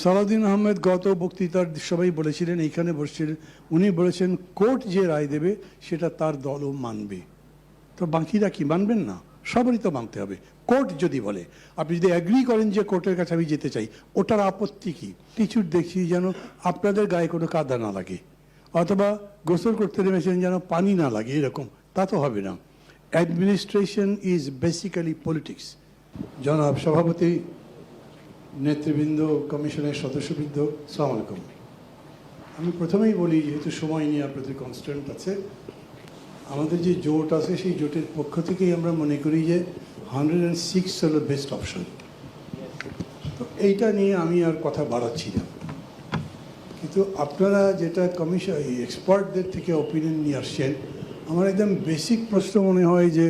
সালাউদ্দিন আহমেদ গত বক্তৃতার সবাই বলেছিলেন, এইখানে বসছিলেন, উনি বলেছেন কোর্ট যে রায় দেবে সেটা তার দলও মানবে। তো বাকিরা কি মানবেন না? সবারই তো মানতে হবে। কোর্ট যদি বলে, আপনি যদি অ্যাগ্রি করেন যে কোর্টের কাছে আমি যেতে চাই, ওটার আপত্তি কি? কিছু দেখছি যেন আপনাদের গায়ে কোনো কাদা না লাগে, অথবা গোসল করতে নেমেছেন যেন পানি না লাগে, এরকম তা তো হবে না। Administration is basically politics. জনাব সভাপতি, নেতৃবৃন্দ, কমিশনের সদস্যবৃন্দ, আসসালামু আলাইকুম। আমি প্রথমেই বলি, যেহেতু সময় নিয়ে আপনাদের কনস্ট্যান্ট আছে, আমাদের যে জোট আছে সেই জোটের পক্ষ থেকেই আমরা মনে করি যে 106 হলো বেস্ট অপশন। তো এইটা নিয়ে আমি আর কথা বাড়াচ্ছি না, কিন্তু আপনারা যেটা কমিশন এক্সপার্টদের থেকে ওপিনিয়ন নিয়ে আসছেন, আমার একদম বেসিক প্রশ্ন মনে হয় যে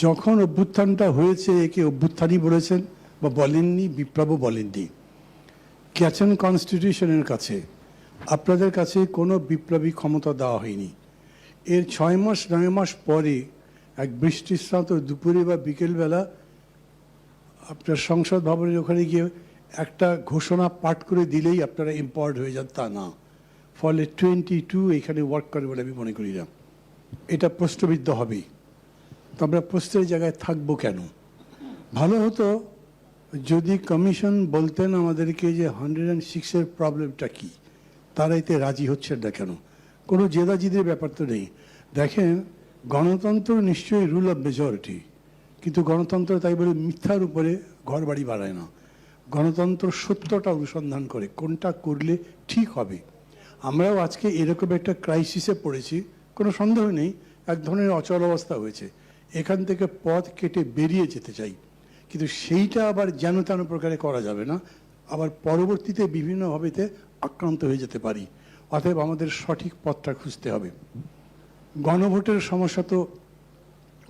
যখন অভ্যুত্থানটা হয়েছে, একে অভ্যুত্থানই বলেছেন বা বলেননি, বিপ্লবও বলেননি। ক্যাচন কনস্টিটিউশনের কাছে আপনাদের কাছে কোনো বিপ্লবী ক্ষমতা দেওয়া হয়নি। এর 6 মাস 9 মাস পরে এক বৃষ্টিস্নাত দুপুরে বা বিকেলবেলা আপনার সংসদ ভবনের ওখানে গিয়ে একটা ঘোষণা পাঠ করে দিলেই আপনারা এম্পাওয়ার্ড হয়ে যান, তা না। ফলে 22 এখানে ওয়ার্ক করে বলে আমি মনে করি না। এটা প্রশ্নবিদ্ধ হবেই। তো আমরা প্রশ্নের জায়গায় থাকবো কেন? ভালো হতো যদি কমিশন বলতেন আমাদেরকে যে 106-এর প্রবলেমটা কি, তারা এতে রাজি হচ্ছেন না কেন? কোনো জেদাজিদের ব্যাপার তো নেই। দেখেন, গণতন্ত্র নিশ্চয়ই রুল অফ মেজরিটি, কিন্তু গণতন্ত্র তাই বলে মিথ্যার উপরে ঘর বাড়ি বাড়ায় না। গণতন্ত্র সত্যটা অনুসন্ধান করে, কোনটা করলে ঠিক হবে। আমরাও আজকে এরকম একটা ক্রাইসিসে পড়েছি, কোনো সন্দেহ নেই, এক ধরনের অচল অবস্থা হয়েছে। এখান থেকে পথ কেটে বেরিয়ে যেতে চাই, কিন্তু সেইটা আবার যেন তেন প্রকারে করা যাবে না, আবার পরবর্তীতে বিভিন্নভাবেতে আক্রান্ত হয়ে যেতে পারি। অতএব আমাদের সঠিক পথটা খুঁজতে হবে। গণভোটের সমস্যা তো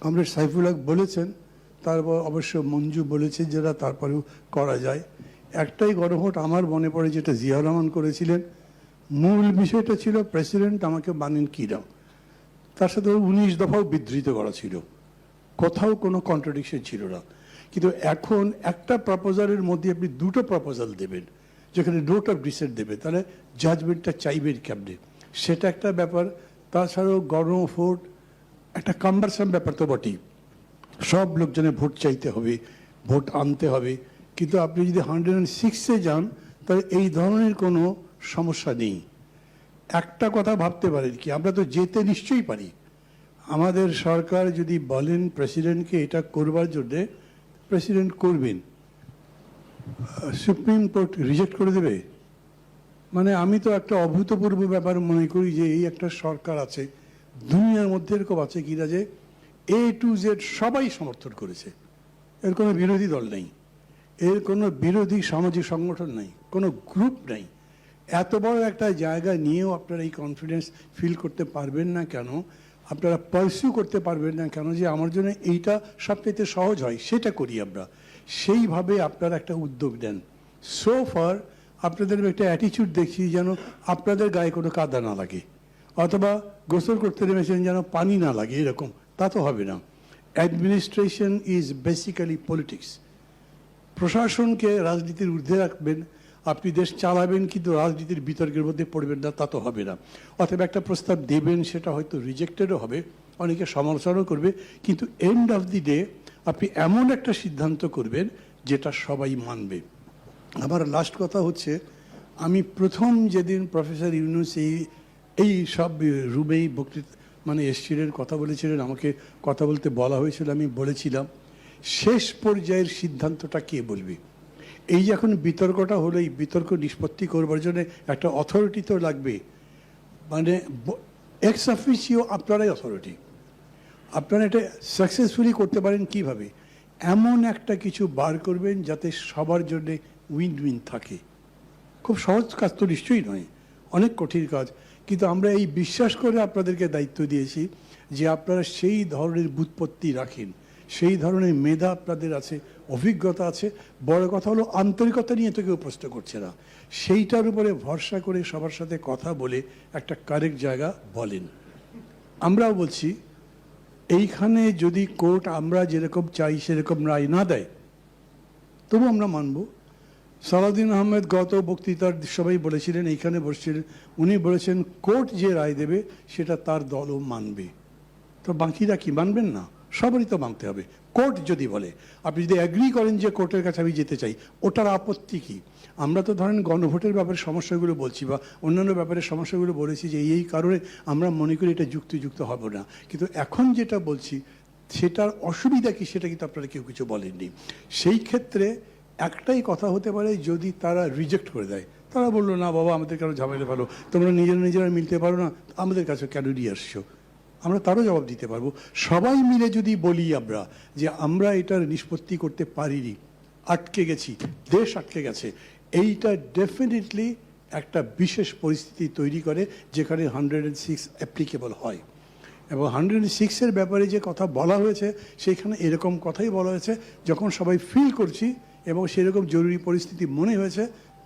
কমরেড সাইফুল হক বলেছেন, তারপর অবশ্য মঞ্জু বলেছে যেটা তারপরেও করা যায়। একটাই গণভোট আমার মনে পড়ে, যেটা জিয়াউর রহমান করেছিলেন। মূল বিষয়টা ছিল প্রেসিডেন্ট আমাকে মানেন কি না, তার সাথে 19 দফাও বিধৃত করা ছিল, কোথাও কোনো কন্ট্রাডিকশন ছিল না। কিন্তু এখন একটা প্রপোজালের মধ্যে আপনি দুটো প্রপোজাল দেবেন, যেখানে নোট অফ ডিসেন্ট দেবে, তাহলে জাজমেন্টটা চাইবেন কেমনে, সেটা একটা ব্যাপার। তাছাড়াও গণভোট একটা কাম্বারসাম ব্যাপার তো বটেই, সব লোকজনে ভোট চাইতে হবে, ভোট আনতে হবে। কিন্তু আপনি যদি 106-এ যান, তাহলে এই ধরনের কোনো সমস্যা নেই। একটা কথা ভাবতে পারেন কি, আমরা তো যেতে নিশ্চয়ই পারি। আমাদের সরকার যদি বলেন প্রেসিডেন্টকে এটা করবার জন্যে, প্রেসিডেন্ট করবেন, সুপ্রিম কোর্ট রিজেক্ট করে দেবে? মানে আমি তো একটা অভূতপূর্ব ব্যাপার মনে করি যে এই একটা সরকার আছে, দুনিয়ার মধ্যে এরকম আছে কিনা যে A to Z সবাই সমর্থন করেছে, এর কোনো বিরোধী দল নেই, এর কোনো বিরোধী সামাজিক সংগঠন নেই, কোনো গ্রুপ নেই। এত বড় একটা জায়গা নিয়েও আপনারা এই কনফিডেন্স ফিল করতে পারবেন না কেন? আপনারা পারসিউ করতে পারবেন না কেন যে আমার জন্য এইটা সবচেয়ে সহজ হয়, সেটা করি আমরা? সেইভাবে আপনারা একটা উদ্যোগ নেন। সো ফার আপনাদের একটা অ্যাটিচিউড দেখছি যেন আপনাদের গায়ে কোনো কাদা না লাগে, অথবা গোসল করতে নেমেছেন যেন পানি না লাগে, এরকম তা তো হবে না। Administration is basically politics. প্রশাসনকে রাজনীতির ঊর্ধ্বে রাখবেন, আপনি দেশ চালাবেন, কিন্তু রাজনীতির বিতর্কের মধ্যে পড়বেন না, তা তো হবে না। অথবা একটা প্রস্তাব দেবেন, সেটা হয়তো রিজেক্টেডও হবে, অনেকে সমালোচনাও করবে, কিন্তু এন্ড অফ দি ডে আপনি এমন একটা সিদ্ধান্ত করবেন যেটা সবাই মানবে। আমার লাস্ট কথা হচ্ছে, আমি প্রথম যেদিন প্রফেসর ইউনূস এই সব রুমেই বক্তৃতা মানে এসছিলেন, কথা বলেছিলেন, আমাকে কথা বলতে বলা হয়েছিল, আমি বলেছিলাম শেষ পর্যায়ের সিদ্ধান্তটা কে বলবে? এই যে এখন বিতর্কটা হলো, এই বিতর্ক নিষ্পত্তি করবার জন্য একটা অথরিটি তো লাগবে, মানে এক্স অফিসিও আপনারাই অথরিটি। আপনারা এটা সাকসেসফুলি করতে পারেন কিভাবে? এমন একটা কিছু বার করবেন যাতে সবার জন্যে উইন উইন থাকে। খুব সহজ কাজ তো নিশ্চয়ই নয়, অনেক কঠিন কাজ, কিন্তু আমরা এই বিশ্বাস করে আপনাদেরকে দায়িত্ব দিয়েছি যে আপনারা সেই ধরনের ব্যুৎপত্তি রাখেন, সেই ধরনের মেধা আপনাদের আছে, অভিজ্ঞতা আছে। বড় কথা হলো আন্তরিকতা নিয়ে তো কেউ প্রশ্ন করছে না, সেইটার উপরে ভরসা করে সবার সাথে কথা বলে একটা কারেক্ট জায়গা বলেন। আমরাও বলছি, এইখানে যদি কোর্ট আমরা যেরকম চাই সেরকম রায় না দেয়, তবু আমরা মানব। সালাউদ্দিন আহমেদ গত বক্তৃতার সবাই বলেছিলেন, এইখানে বসছিলেন, উনি বলেছেন কোর্ট যে রায় দেবে সেটা তার দলও মানবে। তো বাকিরা কি মানবেন না? সবারই তো মানতে হবে। কোর্ট যদি বলে, আপনি যদি অ্যাগ্রি করেন যে কোর্টের কাছে আমি যেতে চাই, ওটার আপত্তি কি? আমরা তো ধরেন গণভোটের ব্যাপারে সমস্যাগুলো বলছি বা অন্যান্য ব্যাপারে সমস্যাগুলো বলেছি যে এই কারণে আমরা মনে করি এটা যুক্তিযুক্ত হবে না, কিন্তু এখন যেটা বলছি সেটার অসুবিধা কি সেটা কিন্তু আপনারা কেউ কিছু বলেননি। সেই ক্ষেত্রে একটাই কথা হতে পারে, যদি তারা রিজেক্ট করে দেয়, তারা বললো না বাবা আমাদের কেন ঝামেলা ভালো, তোমরা নিজেরা মিলতে পারো না, আমাদের কাছে কেন নিয়ে আসছো, আমরা তারও জবাব দিতে পারবো। সবাই মিলে যদি বলি আমরা যে আমরা এটার নিষ্পত্তি করতে পারিনি, আটকে গেছি, দেশ আটকে গেছে, এইটা ডেফিনেটলি একটা বিশেষ পরিস্থিতি তৈরি করে যেখানে 106 অ্যাপ্লিকেবল হয়। এবং 106-এর ব্যাপারে যে কথা বলা হয়েছে সেখানে এরকম কথাই বলা হয়েছে, যখন সবাই ফিল করছি এবং সেরকম জরুরি পরিস্থিতি মনে হয়েছে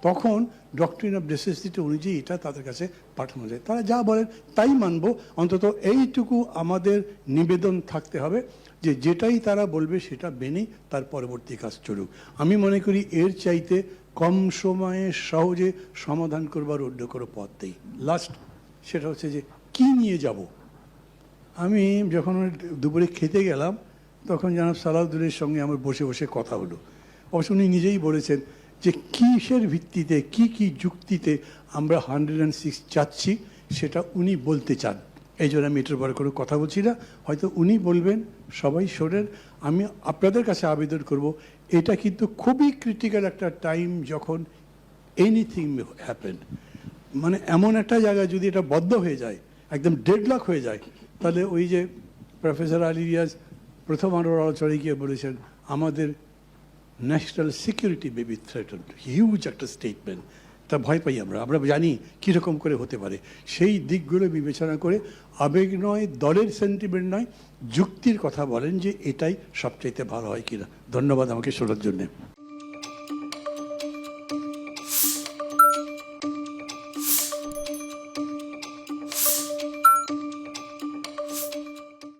তখন ডক্ট্রিন অফ নেসেসিটি অনুযায়ী এটা তাদের কাছে পাঠানো যায়। তারা যা বলেন তাই মানব, অন্তত এইটুকু আমাদের নিবেদন থাকতে হবে যে যেটাই তারা বলবে সেটা মেনেই তার পরবর্তী কাজ চলুক। আমি মনে করি এর চাইতে কম সময়ে সহজে সমাধান করবার অন্য কোনো পথ নেই। লাস্ট সেটা হচ্ছে যে কি নিয়ে যাব। আমি যখন দুপুরে খেতে গেলাম তখন জনাব সালাউদ্দিনের সঙ্গে আমার বসে বসে কথা হলো। অবশ্য উনি নিজেই বলেছেন যে কিসের ভিত্তিতে কি যুক্তিতে আমরা 106 চাচ্ছি সেটা উনি বলতে চান। এই জন্য আমি এটার পরে কোনো কথা বলছি না, হয়তো উনি বলবেন, সবাই শোনেন। আমি আপনাদের কাছে আবেদন করব, এটা কিন্তু খুবই ক্রিটিক্যাল একটা টাইম যখন এনিথিং হ্যাপেন, মানে এমন একটা জায়গায় যদি এটা বদ্ধ হয়ে যায়, একদম ডেডলক হয়ে যায়, তাহলে ওই যে প্রফেসর আলী রিয়াজ প্রথম আলোর আলোচনায় গিয়ে বলেছেন আমাদের national security may be threatened, huge একটা স্টেটমেন্ট, তা ভয় পাই আমরা জানি কীরকম করে হতে পারে। সেই দিকগুলো বিবেচনা করে আবেগ নয়, দলের সেন্টিমেন্ট নয়, যুক্তির কথা বলেন যে এটাই সবচাইতে ভালো হয় কিনা। ধন্যবাদ আমাকে শোনার জন্যে।